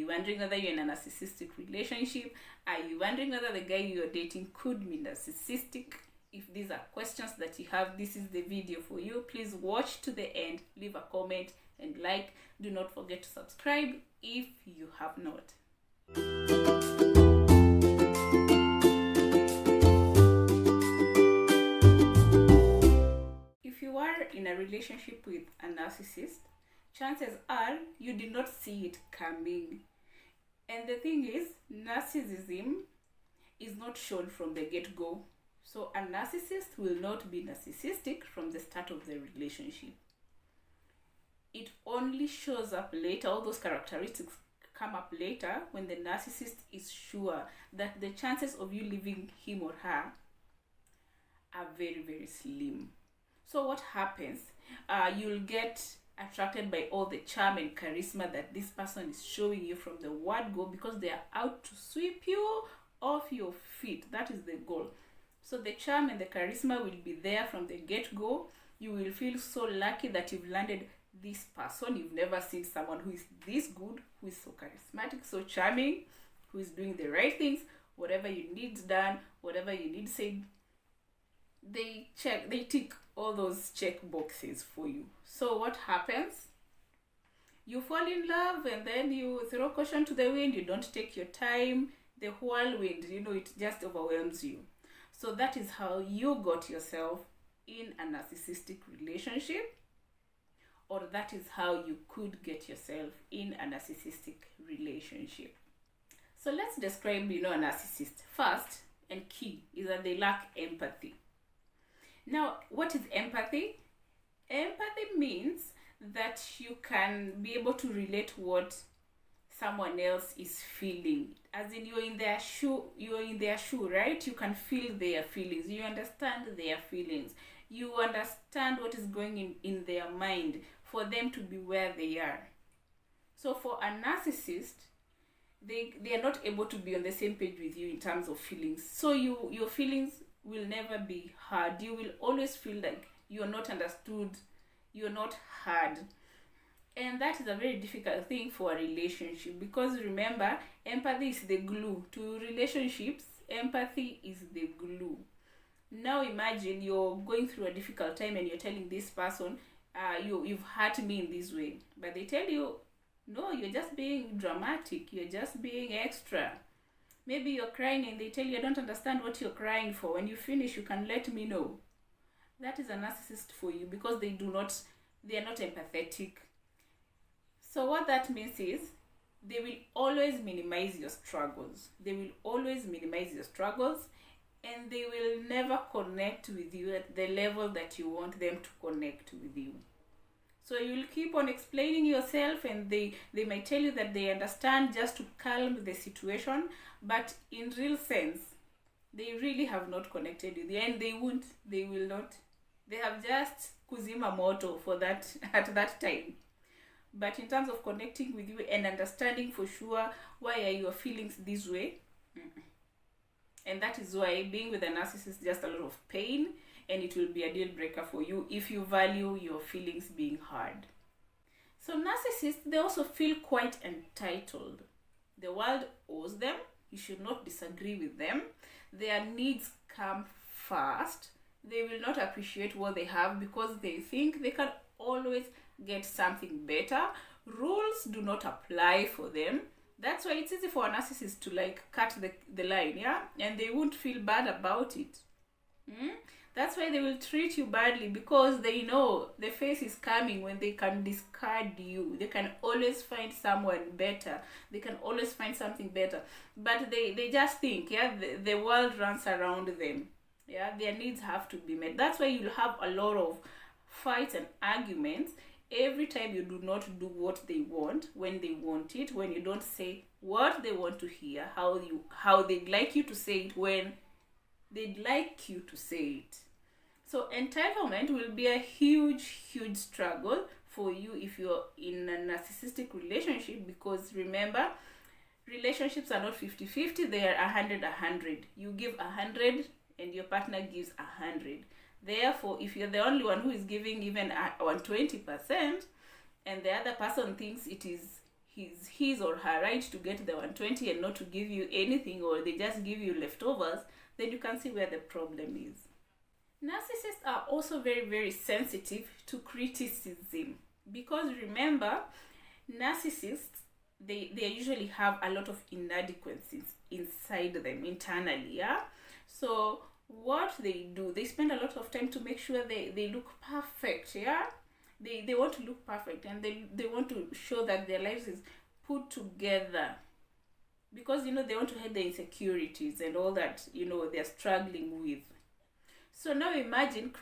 you wondering whether you're in a narcissistic relationship? Are you wondering whether the guy you're dating could be narcissistic? If these are questions that you have, this is the video for you. Please watch to the end, leave a comment and like. Do not forget to subscribe if you have not. If you are in a relationship with a narcissist, chances are you did not see it coming. And the thing is, narcissism is not shown from the get-go. So a narcissist will not be narcissistic from the start of the relationship. It only shows up later. All those characteristics come up later when the narcissist is sure that the chances of you leaving him or her are very, very slim. So what happens? You'll get attracted by all the charm and charisma that this person is showing you from the word go, because they are out to sweep you off your feet. That is the goal. So the charm and the charisma will be there from the get-go. You will feel so lucky that you've landed this person. You've never seen someone who is this good, who is so charismatic, so charming, who is doing the right things. Whatever you need done, whatever you need said, they tick all those check boxes for you. So what happens? You fall in love and then you throw caution to the wind. You don't take your time. The whirlwind, it just overwhelms you. So that is how you got yourself in a narcissistic relationship, or that is how you could get yourself in a narcissistic relationship. So let's describe, a narcissist. First and key is that they lack empathy. Now, what is empathy? Empathy means that you can be able to relate what someone else is feeling. As in, you're in their shoe, right? You can feel their feelings. You understand their feelings. You understand what is going in their mind for them to be where they are. So for a narcissist, they are not able to be on the same page with you in terms of feelings. So your feelings will never be heard. You will always feel like you're not understood, you're not heard. And that is a very difficult thing for a relationship, because remember, empathy is the glue to relationships. Empathy is the glue. Now imagine you're going through a difficult time and you're telling this person, you've hurt me in this way. But they tell you, no, you're just being dramatic. You're just being extra. Maybe you're crying and they tell you, I don't understand what you're crying for. When you finish, you can let me know. That is a narcissist for you, because they are not empathetic. So what that means is they will always minimize your struggles. They will always minimize your struggles, and they will never connect with you at the level that you want them to connect with you. So you'll keep on explaining yourself, and they might tell you that they understand just to calm the situation, but in real sense, they really have not connected with you, and they will not. They have just kuzima moto for that at that time. But in terms of connecting with you and understanding for sure why are your feelings this way, and that is why being with a narcissist is just a lot of pain, and it will be a deal breaker for you if you value your feelings being heard. So narcissists, they also feel quite entitled. The world owes them. You should not disagree with them. Their needs come first. They will not appreciate what they have because they think they can always get something better. Rules do not apply for them. That's why it's easy for a narcissist to cut the line, and they won't feel bad about it. That's why they will treat you badly, because they know the face is coming when they can discard you. They can always find someone better. They can always find something better. But they just think, the world runs around them. Their needs have to be met. That's why you'll have a lot of fights and arguments every time you do not do what they want, when they want it, when you don't say what they want to hear, how they'd like you to say it, when they'd like you to say it. So entitlement will be a huge struggle for you if you're in a narcissistic relationship, because remember, relationships are not 50-50, they are 100-100. You give 100 and your partner gives 100. Therefore, if you're the only one who is giving even 120%, and the other person thinks it is his or her right to get the 120 and not to give you anything, or they just give you leftovers, then you can see where the problem is. Narcissists are also very, very sensitive to criticism, because remember, narcissists, they usually have a lot of inadequacies inside them internally, yeah? So what they do, they spend a lot of time to make sure they look perfect, yeah? They want to look perfect, and they want to show that their lives is put together, because they want to hide the insecurities and all that they're struggling with. So now imagine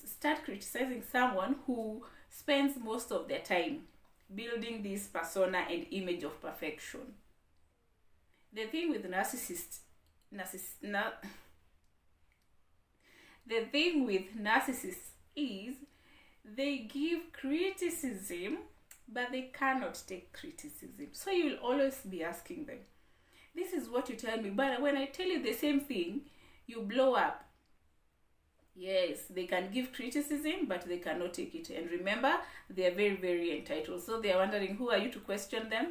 start criticizing someone who spends most of their time building this persona and image of perfection. The thing with the thing with narcissists is they give criticism, but they cannot take criticism. So you will always be asking them, this is what you tell me, but when I tell you the same thing, you blow up. Yes, they can give criticism, but they cannot take it. And remember, they are very, very entitled. So they are wondering, who are you to question them?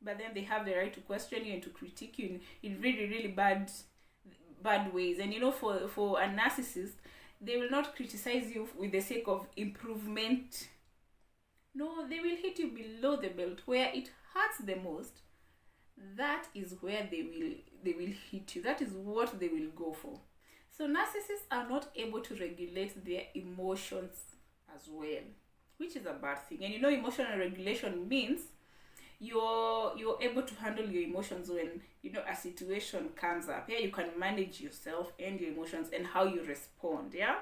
But then they have the right to question you and to critique you in really, really bad ways. And for a narcissist, they will not criticize you with the sake of improvement. No, they will hit you below the belt where it hurts the most. That is where they will hit you. That is what they will go for. So narcissists are not able to regulate their emotions as well, which is a bad thing. And emotional regulation means you're able to handle your emotions when a situation comes up. Yeah, you can manage yourself and your emotions and how you respond. Yeah.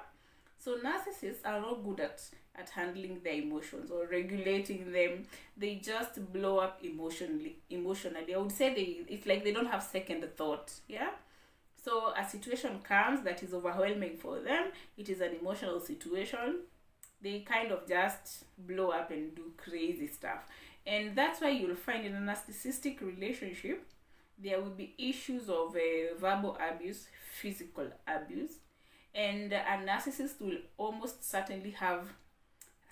So narcissists are not good at handling their emotions or regulating them. They just blow up emotionally. I would say it's like they don't have second thought. Yeah. So a situation comes that is overwhelming for them. It is an emotional situation. They kind of just blow up and do crazy stuff. And that's why you'll find in a narcissistic relationship, there will be issues of verbal abuse, physical abuse. And a narcissist will almost certainly have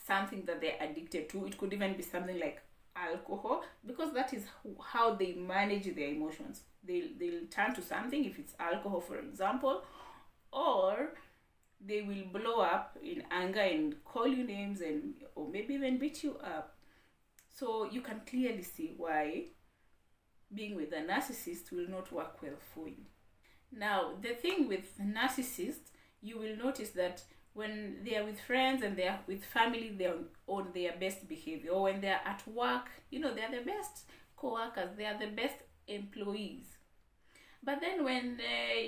something that they're addicted to. It could even be something like alcohol, because that is how they manage their emotions. They'll turn to something, if it's alcohol for example, or they will blow up in anger and call you names or maybe even beat you up. So you can clearly see why being with a narcissist will not work well for you. Now, the thing with narcissists, you will notice that when they are with friends and they are with family, they are on their best behavior. Or when they are at work, they are the best co-workers, they are the best employees. But then when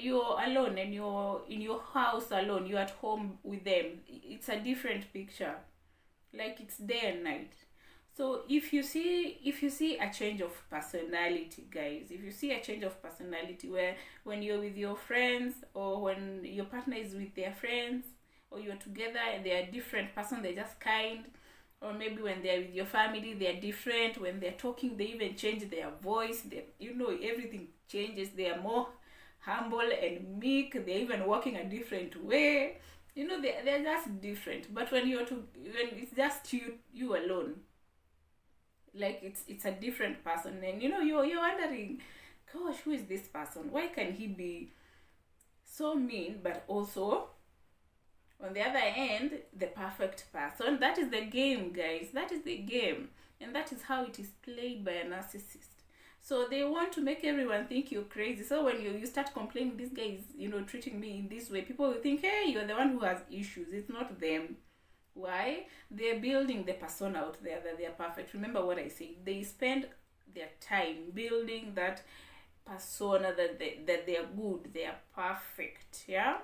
you're alone and you're in your house alone, you're at home with them, it's a different picture. Like it's day and night. So if you see a change of personality, guys, if you see a change of personality where when you're with your friends or when your partner is with their friends or you're together and they are different person, they're just kind, or maybe when they're with your family, they're different. When they're talking, they even change their voice. Everything changes. They are more humble and meek. They're even walking a different way. They're just different. But when it's just you alone, like it's a different person, and you're wondering, gosh, who is this person? Why can he be so mean, but also on the other end, the perfect person? That is the game, guys. That is the game. And that is how it is played by a narcissist. So they want to make everyone think you're crazy. So when you start complaining, this guy is, treating me in this way, people will think, hey, you're the one who has issues. It's not them. Why? They're building the persona out there that they're perfect. Remember what I said. They spend their time building that persona that they are good, they are perfect. Yeah?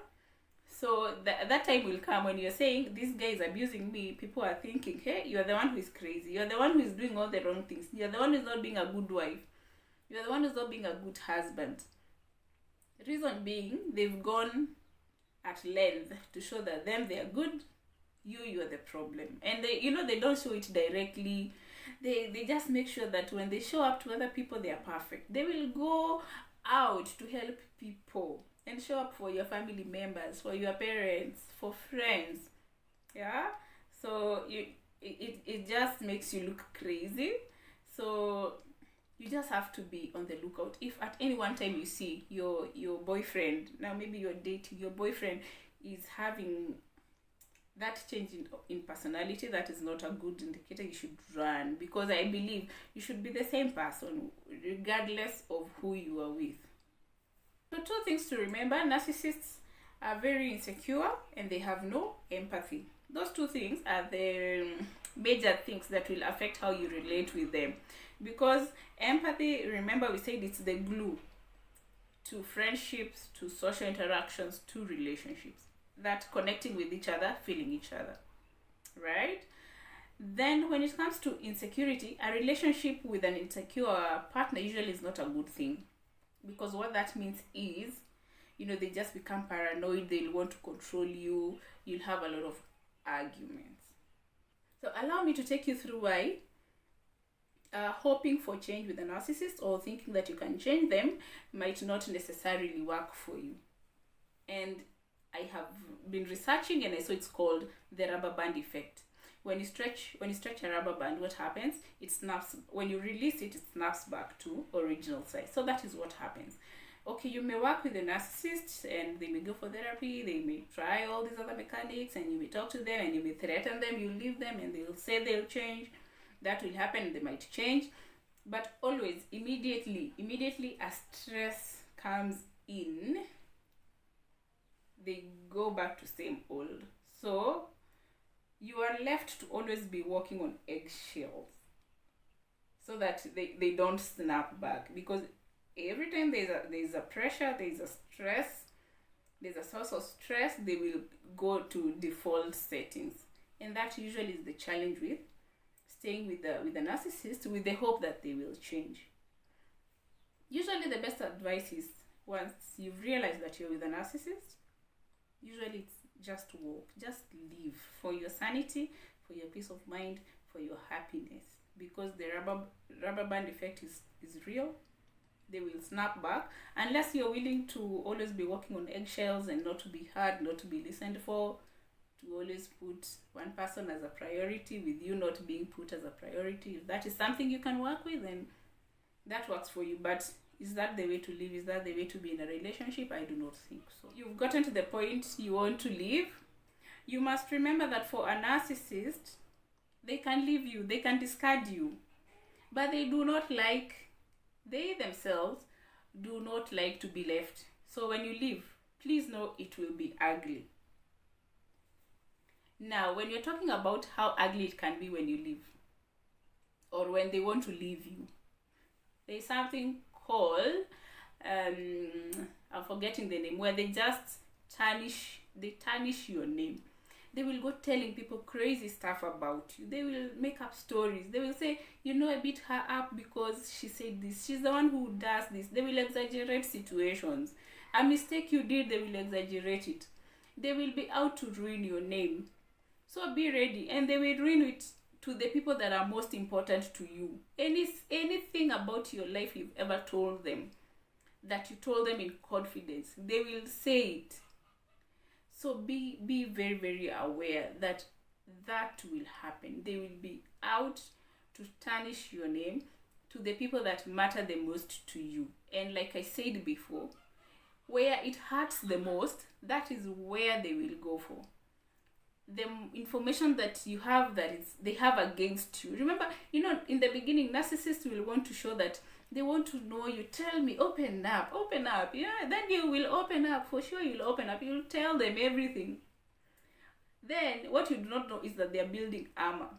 So that time will come when you're saying, this guy is abusing me. People are thinking, hey, you're the one who is crazy. You're the one who is doing all the wrong things. You're the one who's not being a good wife. You're the one who's not being a good husband. The reason being, they've gone at length to show that they are good. You're the problem. And they don't show it directly. They just make sure that when they show up to other people, they are perfect. They will go out to help people and show up for your family members, for your parents, for friends. Yeah? So it just makes you look crazy. So You just have to be on the lookout. If at any one time you see your boyfriend, now maybe you're dating, your boyfriend is having that change in personality, that is not a good indicator. You should run, because I believe you should be the same person regardless of who you are with. So two things to remember: narcissists are very insecure and they have no empathy. Those two things are the major things that will affect how you relate with them, because empathy, remember we said, it's the glue to friendships, to social interactions, to relationships, that connecting with each other, feeling each other, right? Then when it comes to insecurity, a relationship with an insecure partner usually is not a good thing, because what that means is, they just become paranoid, they'll want to control you, you'll have a lot of arguments. So allow me to take you through why hoping for change with a narcissist, or thinking that you can change them, might not necessarily work for you. And I have been researching, and I saw it's called the rubber band effect. When you stretch a rubber band, what happens? It snaps. When you release it, it snaps back to original size. So that is what happens. Okay, you may work with a narcissist and they may go for therapy, they may try all these other mechanics, and you may talk to them and you may threaten them, you leave them and they'll say they'll change. That will happen, they might change. But always, immediately as stress comes in, they go back to same old. So you are left to always be walking on eggshells so that they don't snap back, because every time there's a pressure, there's a stress, there's a source of stress, they will go to default settings. And that usually is the challenge with staying with the narcissist, with the hope that they will change. Usually the best advice is, once you've realized that you're with a narcissist, usually it's just walk, just leave, for your sanity, for your peace of mind, for your happiness, because the rubber band effect is real. They will snap back unless you're willing to always be walking on eggshells and not to be heard, not to be listened for, to always put one person as a priority, with you not being put as a priority. If that is something you can work with, then that works for you. But is that the way to live? Is that the way to be in a relationship? I do not think so. You've gotten to the point you want to leave. You must remember that for a narcissist, they can leave you, they can discard you, but they themselves do not like to be left. So when you leave, please know it will be ugly. Now, when you're talking about how ugly it can be when you leave, or when they want to leave you, there's something called, I'm forgetting the name, where they just tarnish your name. They will go telling people crazy stuff about you. They will make up stories. They will say, I beat her up because she said this. She's the one who does this. They will exaggerate situations. A mistake you did, they will exaggerate it. They will be out to ruin your name. So be ready. And they will ruin it to the people that are most important to you. Anything about your life you've ever told them, that you told them in confidence, they will say it. So be very, very aware that will happen. They will be out to tarnish your name to the people that matter the most to you. And like I said before, where it hurts the most, that is where they will go for. The information that you have they have against you. Remember, in the beginning, narcissists will want to show that they want to know you. Tell me, open up. Yeah, then you will open up. For sure, you'll open up. You'll tell them everything. Then, what you do not know is that they are building armor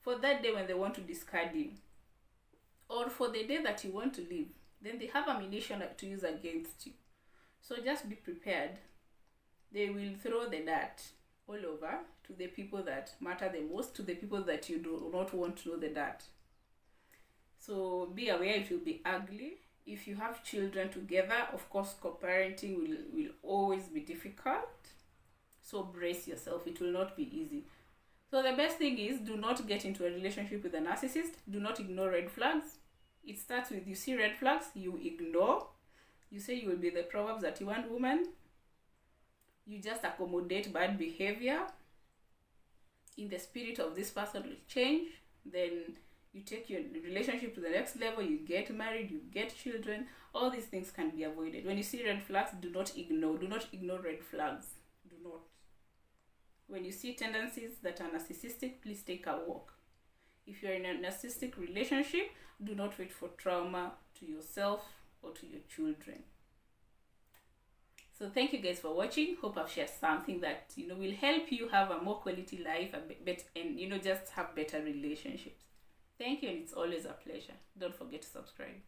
for that day when they want to discard you, or for the day that you want to leave. Then they have ammunition to use against you. So just be prepared. They will throw the dirt all over to the people that matter the most, to the people that you do not want to know the dirt. So be aware, it will be ugly. If you have children together, of course, co-parenting will always be difficult. So brace yourself. It will not be easy. So the best thing is, do not get into a relationship with a narcissist. Do not ignore red flags. It starts with, you see red flags, you ignore. You say you will be the Proverbs 31 woman. You just accommodate bad behavior. In the spirit of this person will change, then You take your relationship to the next level, you get married, you get children. All these things can be avoided. When you see red flags, do not ignore red flags. Do not. When you see tendencies that are narcissistic, please take a walk. If you're in a narcissistic relationship, do not wait for trauma to yourself or to your children. So thank you guys for watching. Hope I've shared something that will help you have a more quality life and just have better relationships. Thank you, and it's always a pleasure. Don't forget to subscribe.